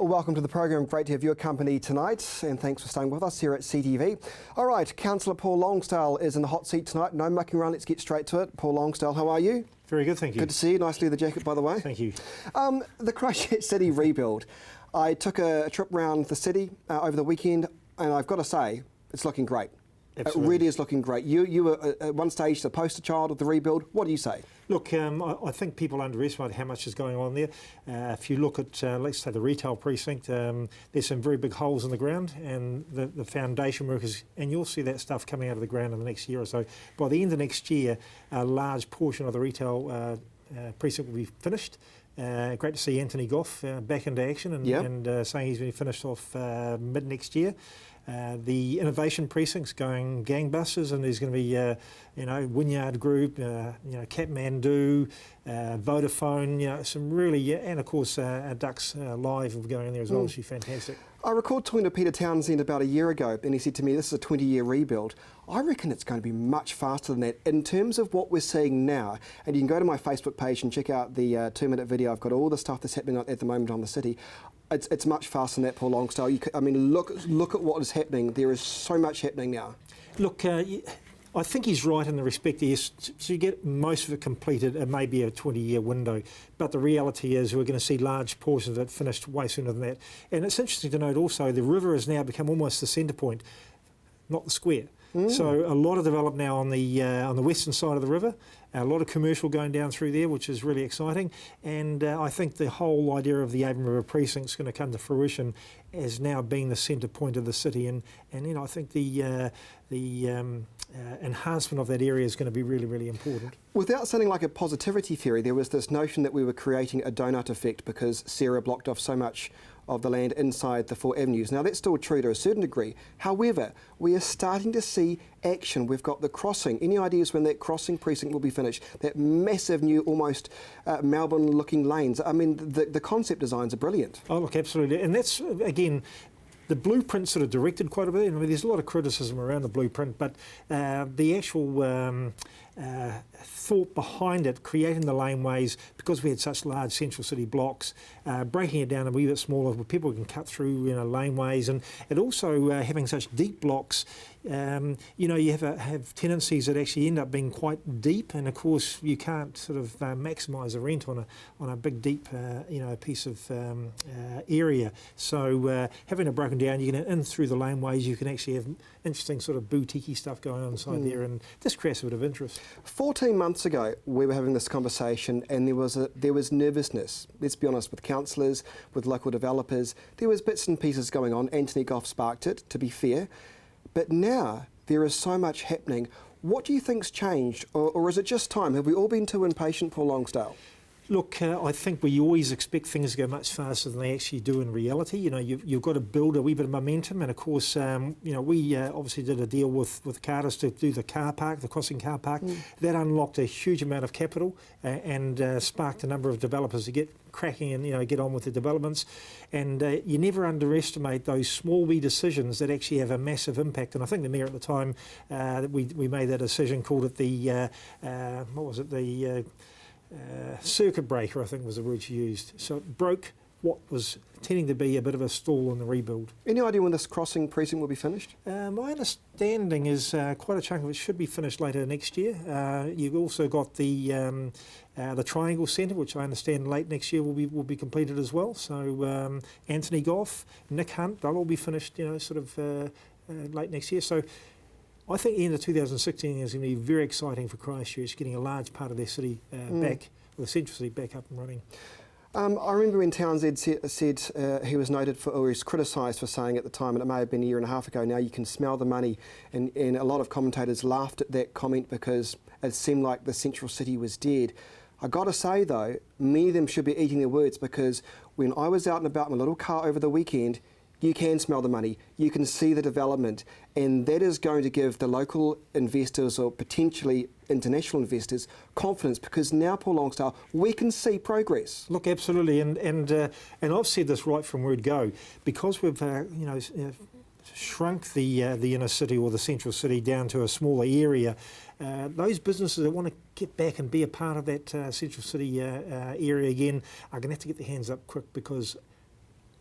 Welcome to the program. Great to have your company tonight, and thanks for staying with us here at CTV. All right, Councillor Paul Longsdale is in the hot seat tonight. No mucking around, let's get straight to it. Paul Longsdale, how are you? Very good, thank you. Good to see you. Nice leather jacket, by the way. Thank you. The Christchurch City rebuild. I took a trip around the city over the weekend, and I've got to say, it's looking great. Absolutely. It really is looking great. You were at one stage the poster child of the rebuild. What do you say? Look, I think people underestimate how much is going on there. If you look at, let's say, the retail precinct, there's some very big holes in the ground, and the foundation work is, and you'll see that stuff coming out of the ground in the next year or so. By the end of next year, a large portion of the retail precinct will be finished. Great to see Anthony Goff back into action and saying he's been finished off mid next year. The innovation precinct's going gangbusters, and there's going to be, Wynyard Group, Kathmandu, Vodafone, some really, and of course Ducks Live will be going in there as well, which is fantastic. I recall talking to Peter Townsend about a year ago, and he said to me, this is a 20-year rebuild. I reckon it's going to be much faster than that in terms of what we're seeing now. And you can go to my Facebook page and check out the 2-minute video. I've got all the stuff that's happening at the moment on the city. It's much faster than that, Paul Longsdale. Look at what is happening. There is so much happening now. Look, I think he's right in the respect is to get most of it completed, it may be a 20-year window, but the reality is we're going to see large portions of it finished way sooner than that. And it's interesting to note also the river has now become almost the centre point, not the square. So a lot of development now on the western side of the river, a lot of commercial going down through there, which is really exciting. And I think the whole idea of the Avon River precinct is going to come to fruition as now being the centre point of the city. And I think the enhancement of that area is going to be really, really important. Without sounding like a positivity theory, there was this notion that we were creating a donut effect because Sarah blocked off so much of the land inside the 4 avenues. Now that's still true to a certain degree. However, we are starting to see action. We've got the crossing. Any ideas when that crossing precinct will be finished? That massive new, almost Melbourne-looking lanes. I mean, the concept designs are brilliant. Oh, look, absolutely. And that's, again, the blueprint sort of directed quite a bit. I mean, there's a lot of criticism around the blueprint, but the actual thought behind it, creating the laneways, because we had such large central city blocks, breaking it down a wee bit smaller where people can cut through laneways, and also having such deep blocks, you have tenancies that actually end up being quite deep, and of course you can't sort of maximise the rent on a big deep piece of area. So having it broken down, you can in through the laneways, you can actually have interesting sort of boutiquey stuff going on inside there, and this creates a bit of interest. 14 months ago, we were having this conversation, and there was nervousness. Let's be honest, with councillors, with local developers, there was bits and pieces going on. Anthony Goff sparked it, to be fair, but now there is so much happening. What do you think's changed, or is it just time? Have we all been too impatient, Paul Longsdale? Look, I think we always expect things to go much faster than they actually do in reality. You've got to build a wee bit of momentum, and of course, we obviously did a deal with Carter's to do the car park, the crossing car park. That unlocked a huge amount of capital and sparked a number of developers to get cracking and get on with the developments. And you never underestimate those small wee decisions that actually have a massive impact. And I think the mayor at the time that we made that decision, called it the circuit breaker, I think was the word she used. So it broke what was tending to be a bit of a stall in the rebuild. Any idea when this crossing precinct will be finished? My understanding is quite a chunk of it should be finished later next year. You've also got the Triangle Centre, which I understand late next year will be completed as well. So Anthony Goff, Nick Hunt, they'll all be finished, late next year. So I think the end of 2016 is going to be very exciting for Christchurch, getting a large part of their city back, or the central city back up and running. I remember when Townsend said he was noted for, or he was criticised for saying at the time, and it may have been a year and a half ago now, you can smell the money, and a lot of commentators laughed at that comment because it seemed like the central city was dead. I got to say though, many of them should be eating their words, because when I was out and about in my little car over the weekend, you can smell the money, you can see the development, and that is going to give the local investors or potentially international investors confidence, because now, Paul Longsdale, we can see progress. Look, absolutely, and I've said this right from word go, because we've shrunk the inner city or the central city down to a smaller area. Those businesses that want to get back and be a part of that central city area again are going to have to get their hands up quick, because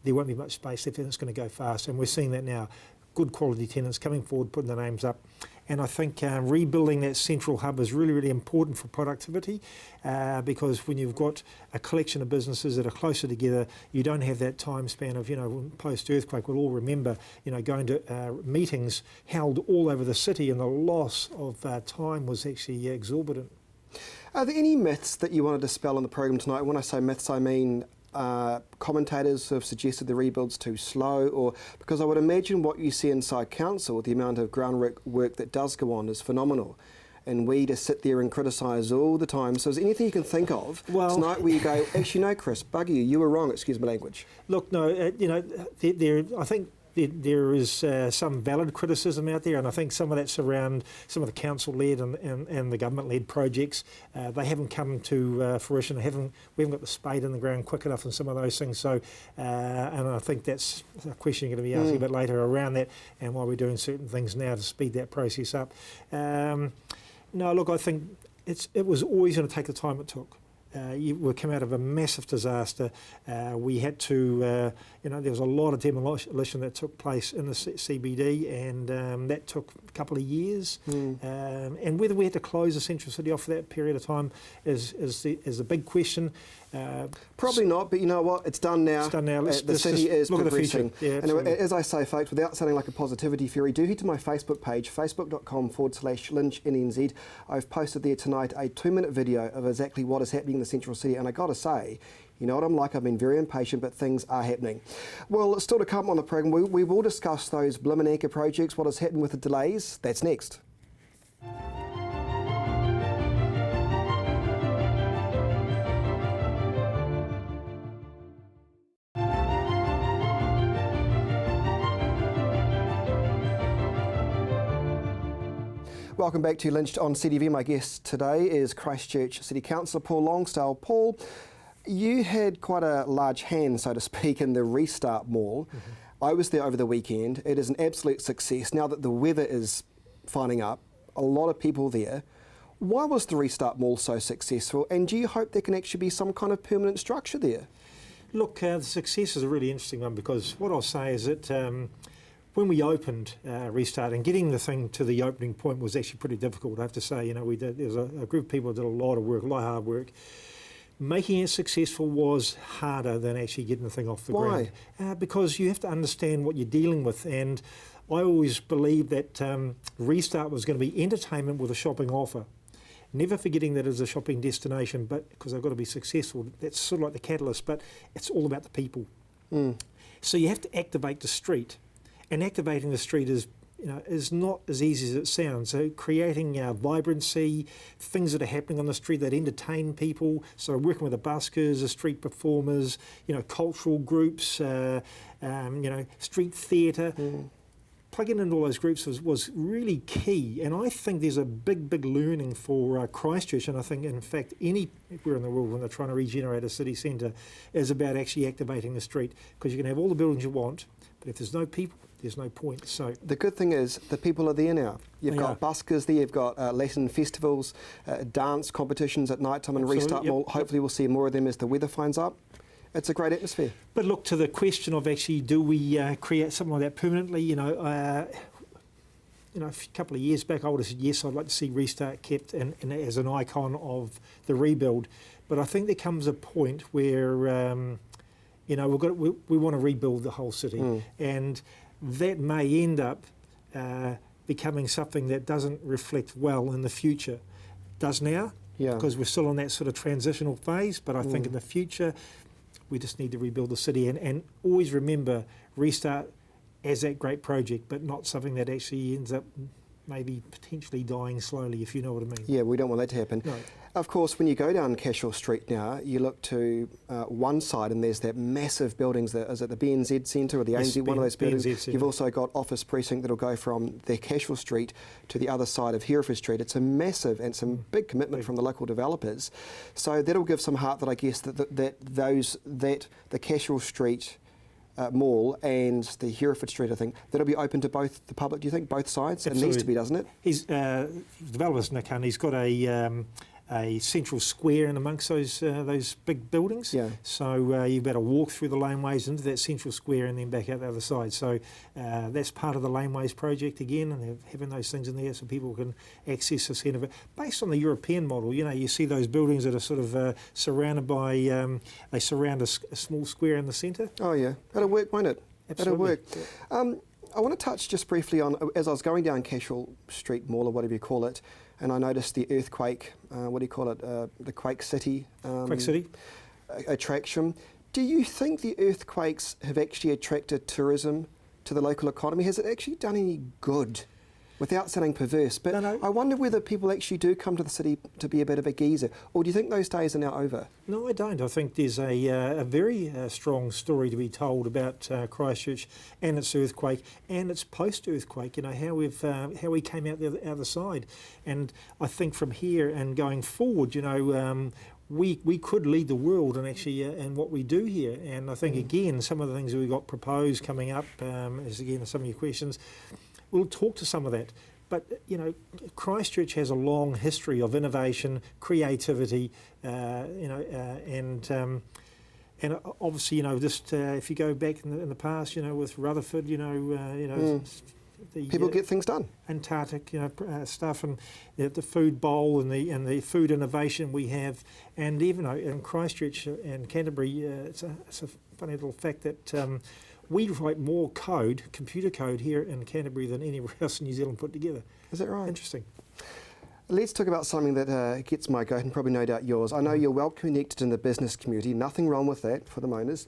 there won't be much space left and it's going to go fast. And we're seeing that now. Good quality tenants coming forward, putting their names up. And I think rebuilding that central hub is really, really important for productivity because when you've got a collection of businesses that are closer together, you don't have that time span of, post-earthquake, we'll all remember, going to meetings held all over the city, and the loss of time was actually exorbitant. Are there any myths that you want to dispel on the program tonight? When I say myths, I mean commentators have suggested the rebuild's too slow, or because I would imagine what you see inside council, the amount of groundwork work that does go on is phenomenal, and we just sit there and criticise all the time. So is there anything you can think of tonight where you go, actually no, Chris, bugger you were wrong, excuse my language? Look, no, I think there is some valid criticism out there, and I think some of that's around some of the council-led and the government-led projects. They haven't come to fruition. We haven't got the spade in the ground quick enough in some of those things. So, and I think that's a question you're going to be asking a bit later around that, and why we're doing certain things now to speed that process up. No, look, I think it was always going to take the time it took. We came out of a massive disaster. We had to, there was a lot of demolition that took place in the CBD, and that took a couple of years. And whether we had to close the central city off for that period of time is the big question. Probably not, but you know what? It's done now. It's done now. The city is progressing. Yeah, and as I say, folks, without sounding like a positivity fairy, do head to my Facebook page, facebook.com/LynchedNZ. I've posted there tonight a 2-minute video of exactly what is happening in the central city, and I got to say, you know what I'm like, I've been very impatient, but things are happening. Well, still to come on the program, we will discuss those Blimmin Anchor projects, what has happened with the delays. That's next. Welcome back to Lynched on CTV. My guest today is Christchurch City Councillor Paul Longstale. Paul, you had quite a large hand, so to speak, in the Restart Mall. I was there over the weekend. It is an absolute success. Now that the weather is fining up, a lot of people there. Why was the Restart Mall so successful, and do you hope there can actually be some kind of permanent structure there? Look, the success is a really interesting one, because what I'll say is that when we opened Restart, and getting the thing to the opening point was actually pretty difficult, I have to say. There was a group of people that did a lot of work, a lot of hard work. Making it successful was harder than actually getting the thing off the ground. Why? Because you have to understand what you're dealing with, and I always believed that Restart was going to be entertainment with a shopping offer. Never forgetting that it's a shopping destination, but because they've got to be successful, that's sort of like the catalyst, but it's all about the people. So you have to activate the street. And activating the street is not as easy as it sounds. So creating vibrancy, things that are happening on the street that entertain people. So working with the buskers, the street performers, cultural groups, street theatre. Plugging into all those groups was really key. And I think there's a big learning for Christchurch. And I think, in fact, anywhere in the world when they're trying to regenerate a city centre is about actually activating the street. Because you can have all the buildings you want, but if there's no people, there's no point. So the good thing is the people are there now. You've got buskers there, you've got Latin festivals, dance competitions at night time, and Restart Mall. Hopefully we'll see more of them as the weather finds up. It's a great atmosphere. But look, to the question of actually do we create something like that permanently, a couple of years back I would have said yes, I'd like to see Restart kept and as an icon of the rebuild. But I think there comes a point where we want to rebuild the whole city, and that may end up becoming something that doesn't reflect well in the future. Does now, because we're still in that sort of transitional phase, but I think in the future we just need to rebuild the city, and always remember Restart as that great project, but not something that actually ends up maybe potentially dying slowly, if you know what I mean. Yeah, we don't want that to happen. No. Of course, when you go down Cashel Street now, you look to one side and there's that massive buildings, is it the BNZ Centre or the ANZ, one of those buildings? You've also got office precinct that'll go from the Cashel Street to the other side of Hereford Street. It's a massive and some big commitment from the local developers. So that'll give some heart that I guess that the Cashel Street Mall and the Hereford Street, I think, that'll be open to both the public, do you think, both sides? Absolutely. It needs to be, doesn't it? He's developer's Nick Hunt, he's got a a central square in amongst those big buildings. Yeah. So you've got to walk through the laneways into that central square and then back out the other side. So that's part of the laneways project again, and having those things in there so people can access the centre of it. Based on the European model, you see those buildings that are sort of surrounded by, they surround a small square in the centre. Oh yeah, that'll work, won't it? Absolutely. That'll work. I want to touch just briefly on, as I was going down Cashel Street Mall or whatever you call it, and I noticed the earthquake, the Quake City. Quake City. Attraction. Do you think the earthquakes have actually attracted tourism to the local economy? Has it actually done any good? Without sounding perverse, but No. I wonder whether people actually do come to the city to be a bit of a geezer, or do you think those days are now over? No, I don't. I think there's a very strong story to be told about Christchurch and its earthquake and its post-earthquake. How we came out the other side, and I think from here and going forward, we could lead the world and actually and what we do here. And I think again, some of the things that we got proposed coming up, is again some of your questions. We'll talk to some of that. But, Christchurch has a long history of innovation, creativity, and obviously, just if you go back in the past, with Rutherford, People get things done. Antarctic, stuff, and the food bowl and the food innovation we have, and even in Christchurch and Canterbury, it's a funny little fact that we write more computer code here in Canterbury than anywhere else in New Zealand put together. Is that right? Interesting. Let's talk about something that gets my goat and probably no doubt yours. I know you're well connected in the business community. Nothing wrong with that for the owners.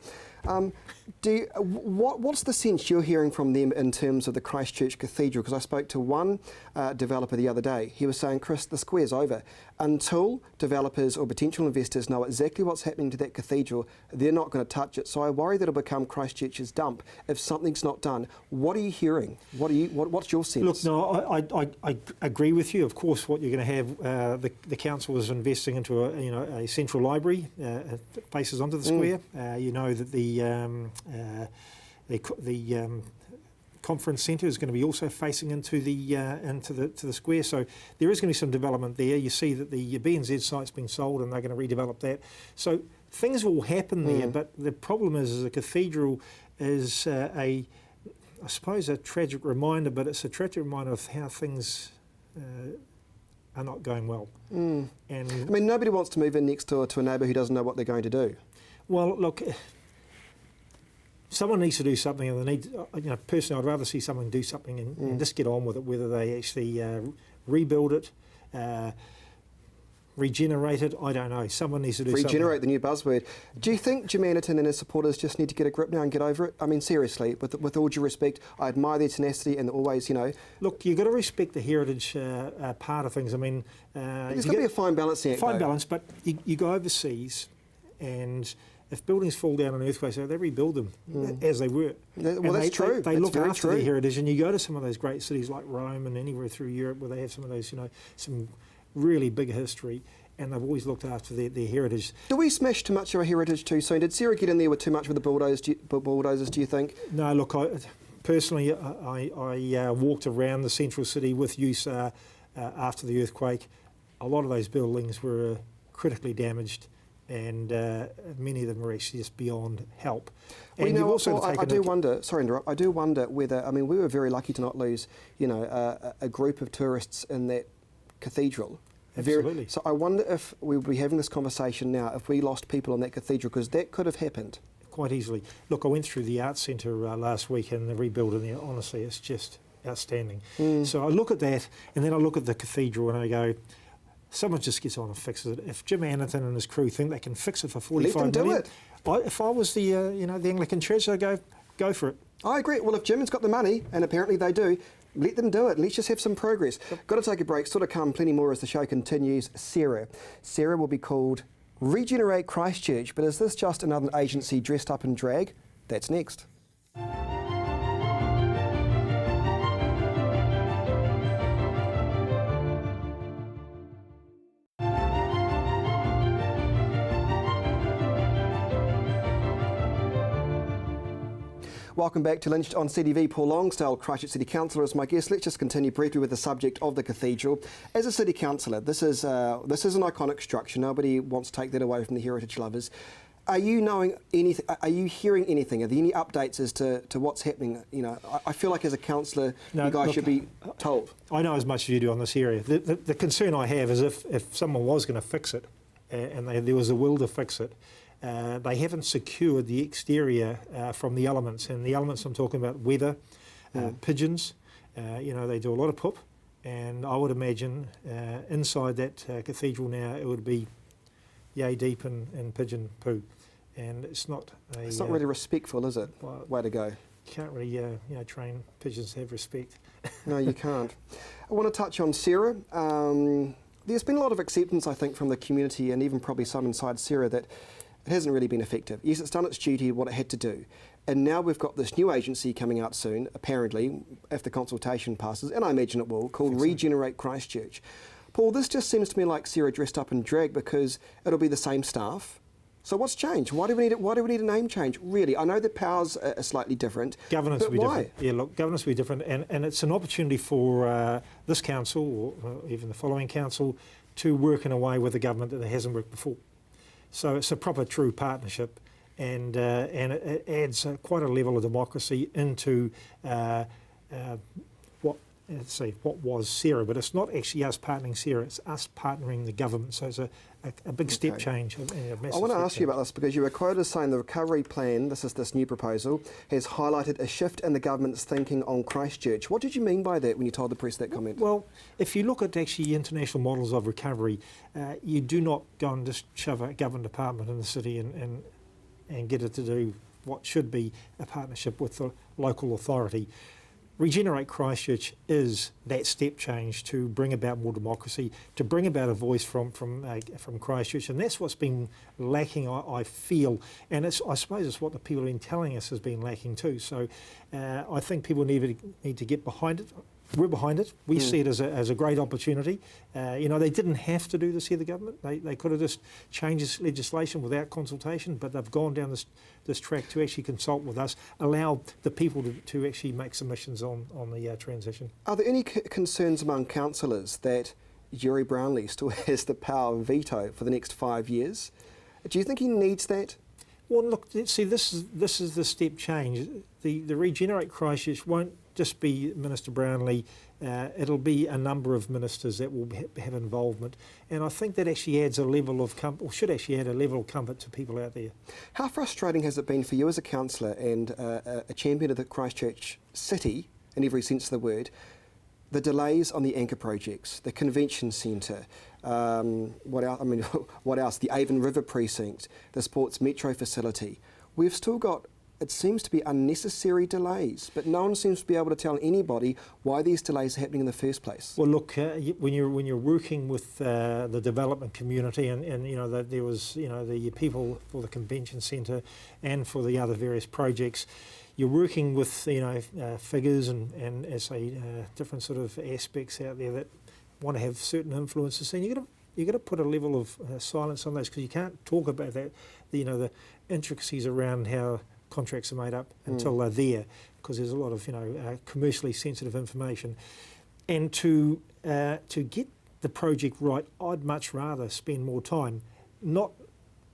What's the sense you're hearing from them in terms of the Christchurch Cathedral? Because I spoke to one developer the other day. He was saying, Chris, the square's over. Until developers or potential investors know exactly what's happening to that cathedral, they're not going to touch it. So I worry that it'll become Christchurch's dump if something's not done. What are you hearing? What's your sense? Look, no, I agree with you. Of course, what you're going to have, the council is investing into a central library that faces onto the square. That the conference centre is going to be also facing into the square. So there is going to be some development there. You see that the B&Z site's been sold and they're going to redevelop that. So things will happen there. But the problem is the cathedral is I suppose a tragic reminder, but it's a tragic reminder of how things are not going well. And I mean, nobody wants to move in next door to a neighbour who doesn't know what they're going to do. Well, look, someone needs to do something, and they need. Personally, I'd rather see someone do something and just get on with it. Whether they actually rebuild it, regenerate it, I don't know. Someone needs to do something. Regenerate, the new buzzword. Do you think Jim Anderton and his supporters just need to get a grip now and get over it? I mean, seriously, with all due respect, I admire their tenacity and always, Look, you've got to respect the heritage part of things. I mean, there's got to be a fine balancing act. Fine balance, but you go overseas, and if buildings fall down in earthquakes, they rebuild them as they were. Well, that's true. They look after their heritage, and you go to some of those great cities like Rome and anywhere through Europe where they have some of those, some really big history, and they've always looked after their heritage. Do we smash too much of our heritage too soon? Did Sarah get in there with too much with the bulldozers, do you think? No, look, personally, I walked around the central city with USAR after the earthquake. A lot of those buildings were critically damaged, and many of them were actually just beyond help. And I do wonder. Sorry, to interrupt. I do wonder whether. I mean, we were very lucky to not lose, a group of tourists in that cathedral. Absolutely. So I wonder if we would be having this conversation now if we lost people in that cathedral, because that could have happened. Quite easily. Look, I went through the Arts Centre last week, and the rebuilding there, honestly, it's just outstanding. So I look at that, and then I look at the cathedral, and I go, someone just gets on and fixes it. If Jim Anderton and his crew think they can fix it for 45 million, if I was the Anglican Church, I'd go for it. I agree. Well, if Jim's got the money, and apparently they do, let them do it. Let's just have some progress. Got to take a break. Still to come, plenty more as the show continues. Sarah will be called Regenerate Christchurch, but is this just another agency dressed up in drag? That's next. Welcome back to Lynched on CTV. Paul Longsdale, Christchurch City Councillor, is my guest. Let's just continue briefly with the subject of the cathedral. As a city councillor, this is an iconic structure. Nobody wants to take that away from the heritage lovers. Are you knowing anything? Are you hearing anything? Are there any updates as to what's happening? You know, I feel like as a councillor, you guys should be told. I know as much as you do on this area. The concern I have is if someone was going to fix it, and there was a will to fix it, they haven't secured the exterior from the elements, and the elements I'm talking about: weather, pigeons. They do a lot of poop, and I would imagine inside that cathedral now it would be yay deep in pigeon poo, and it's not really respectful, is it? Well, way to go. You can't really train pigeons to have respect. No, you can't. I want to touch on Sarah. There's been a lot of acceptance, I think, from the community and even probably some inside Sarah that it hasn't really been effective. Yes, it's done its duty, what it had to do. And now we've got this new agency coming out soon, apparently, if the consultation passes, and I imagine it will, called Regenerate Christchurch. Paul, this just seems to me like Sarah dressed up in drag because it'll be the same staff. So what's changed? Why do we need a name change? Really, I know the powers are slightly different. Governance but will be why? different. Yeah, look, governance will be different, and it's an opportunity for this council or even the following council to work in a way with the government that it hasn't worked before. So it's a proper, true partnership, and it adds quite a level of democracy into what was Sarah, but it's not actually us partnering Sarah, it's us partnering the government. So it's a big step change. I want to ask you about this because you were quoted as saying the recovery plan, this new proposal, has highlighted a shift in the government's thinking on Christchurch. What did you mean by that when you told the press that comment? Well, if you look at actually international models of recovery, you do not go and just shove a government department in the city and get it to do what should be a partnership with the local authority. Regenerate Christchurch is that step change to bring about more democracy, to bring about a voice from Christchurch, and that's what's been lacking, I feel, and I suppose it's what the people have been telling us has been lacking too. So I think people need to get behind it. We're behind it. We see it as a great opportunity. They didn't have to do this here, the government. They could have just changed this legislation without consultation, but they've gone down this track to actually consult with us, allow the people to actually make submissions on the transition. Are there any concerns among councillors that Jerry Brownlee still has the power of veto for the next 5 years? Do you think he needs that? Well, look, see, this is the step change. The Regenerate Christchurch won't just be Minister Brownlee, it'll be a number of ministers that will have involvement, and I think that actually adds a level of should actually add a level of comfort to people out there. How frustrating has it been for you as a councillor and a champion of the Christchurch city, in every sense of the word, the delays on the anchor projects, the convention centre, what else? The Avon River precinct, the sports metro facility. We've still got, it seems to be unnecessary delays, but no one seems to be able to tell anybody why these delays are happening in the first place. Well, look, when you're working with the development community, and that there was the people for the convention centre and for the other various projects, you're working with figures and as I say different sort of aspects out there that want to have certain influences, and you've got to put a level of silence on those, because you can't talk about that, the intricacies around how contracts are made up until they're there, because there's a lot of commercially sensitive information. And to get the project right, I'd much rather spend more time, not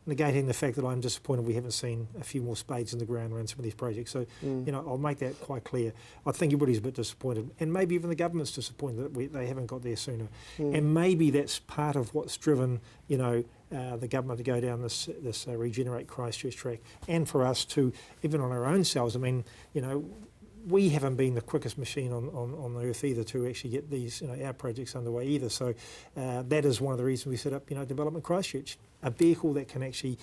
negating the fact that I'm disappointed we haven't seen a few more spades in the ground around some of these projects. So, I'll make that quite clear. I think everybody's a bit disappointed, and maybe even the government's disappointed that they haven't got there sooner. And maybe that's part of what's driven, the government to go down this Regenerate Christchurch track, and for us to, even on our own selves, we haven't been the quickest machine on the earth either to actually get these our projects underway either. So that is one of the reasons we set up Development Christchurch, a vehicle that can actually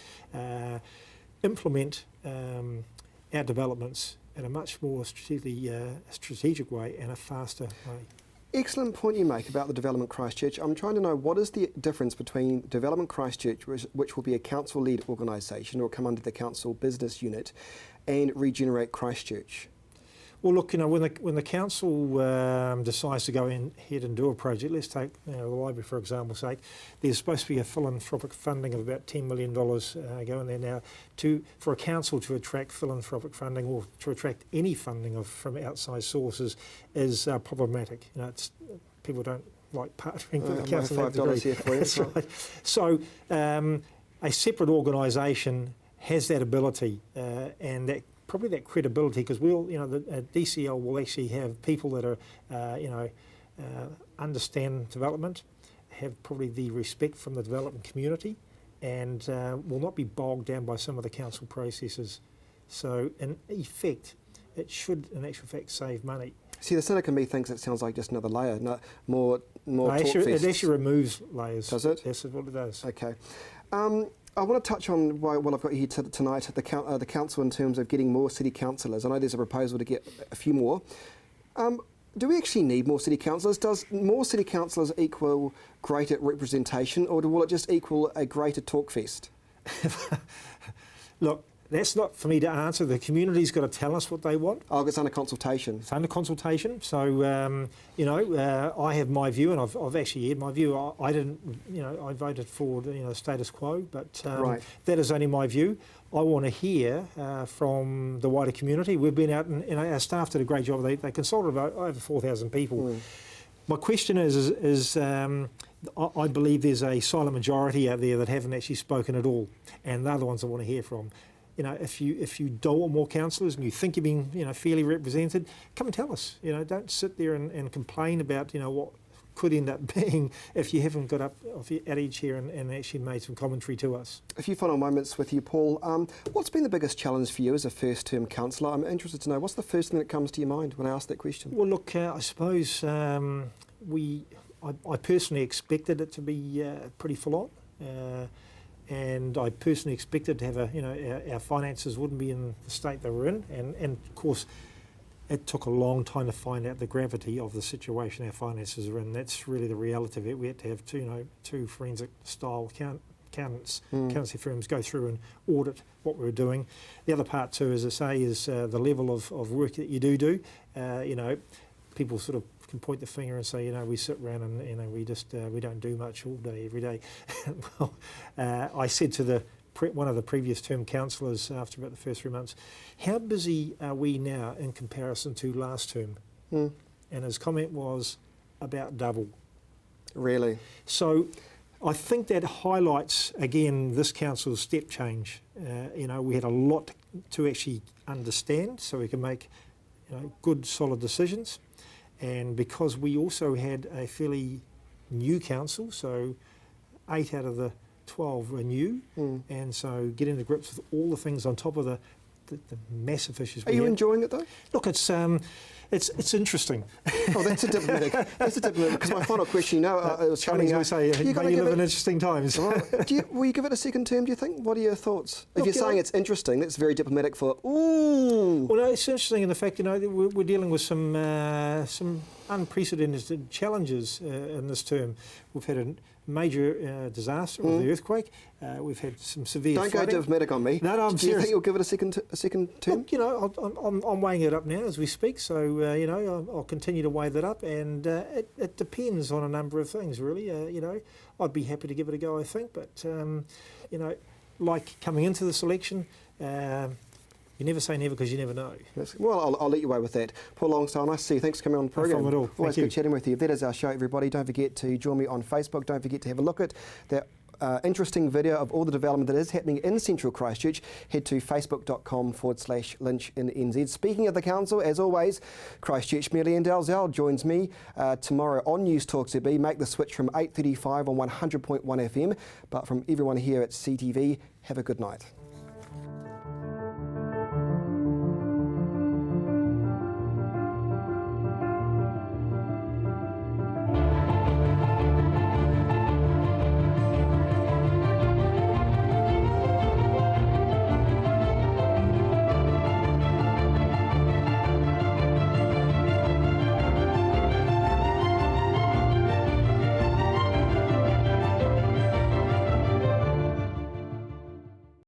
implement our developments in a much more strategic way and a faster way. Excellent point you make about the Development Christchurch. I'm trying to know, what is the difference between Development Christchurch, which will be a council-led organisation or come under the council business unit, and Regenerate Christchurch? Well, look, when the council decides to go ahead and do a project, let's take the library for example's sake. There's supposed to be a philanthropic funding of about $10 million going there now. For a council to attract philanthropic funding or to attract any funding from outside sources is problematic. People don't like partnering with the council. $5 here for you. That's right. So a separate organisation has that ability and that. Probably that credibility, because the DCL will actually have people that are, understand development, have probably the respect from the development community, and will not be bogged down by some of the council processes. So, in effect, it should, in actual fact, save money. See, the cynic in me thinks it sounds like just another layer, more talk It actually removes layers. Does it? That's what it does. Okay. I want to touch on what I've got here tonight, the council in terms of getting more city councillors. I know there's a proposal to get a few more. Do we actually need more city councillors? Does more city councillors equal greater representation, or will it just equal a greater talk fest? Look, that's not for me to answer. The community's got to tell us what they want. Oh, it's under consultation. It's under consultation. So, I have my view, and I've actually had my view. I didn't, I voted for the status quo, but right. That is only my view. I want to hear from the wider community. We've been out, and our staff did a great job. They consulted about over 4,000 people. My question is I believe there's a silent majority out there that haven't actually spoken at all, and they're the ones I want to hear from. If you don't want more councillors and you think you're being fairly represented, come and tell us. Don't sit there and complain about what could end up being if you haven't got up off your adage here and actually made some commentary to us. A few final moments with you, Paul. What's been the biggest challenge for you as a first-term councillor? I'm interested to know, what's the first thing that comes to your mind when I ask that question? Well, look, I suppose I personally expected it to be pretty full on. And I personally expected to have our finances wouldn't be in the state they were in, and of course it took a long time to find out the gravity of the situation our finances are in. That's really the reality of it. We had to have two forensic style accountants, accountancy firms go through and audit what we were doing. The other part too, as I say, is the level of work that you do. People sort of can point the finger and say, we sit around and we just we don't do much all day, every day. Well, I said to one of the previous term councillors after about the first 3 months, how busy are we now in comparison to last term? And his comment was about double. Really? So I think that highlights, again, this council's step change. We had a lot to actually understand so we can make good, solid decisions. And because we also had a fairly new council, so 8 out of the 12 were new, and so getting to grips with all the things on top of the massive issues. Are you enjoying it though? Look, it's interesting. Oh, that's a diplomatic. Because my final question, it was Chinese will say, you live in interesting times. Will you give it a second term, do you think? What are your thoughts? If you're saying it's interesting, that's very diplomatic for, ooh. Well, no, it's interesting in the fact, we're dealing with some unprecedented challenges in this term. We've had a major disaster with the earthquake. We've had some severe Don't flooding. go diplomatic on me. No, I'm serious. Do you think you'll give it a second term? Look, I'm weighing it up now as we speak, so I'll continue to weigh that up, and it depends on a number of things, really. I'd be happy to give it a go, I think, but like coming into this election, you never say never because you never know. Well, I'll let you away with that. Paul Longstyle, nice to see you. Thanks for coming on the program. No problem at all. Always good chatting with you. That is our show, everybody. Don't forget to join me on Facebook. Don't forget to have a look at that interesting video of all the development that is happening in central Christchurch. Head to facebook.com/Lynched in NZ. Speaking of the council, as always, Christchurch Mayor Leanne Dalzell joins me tomorrow on News Talk ZB. Make the switch from 8:35 on 100.1 FM. But from everyone here at CTV, have a good night.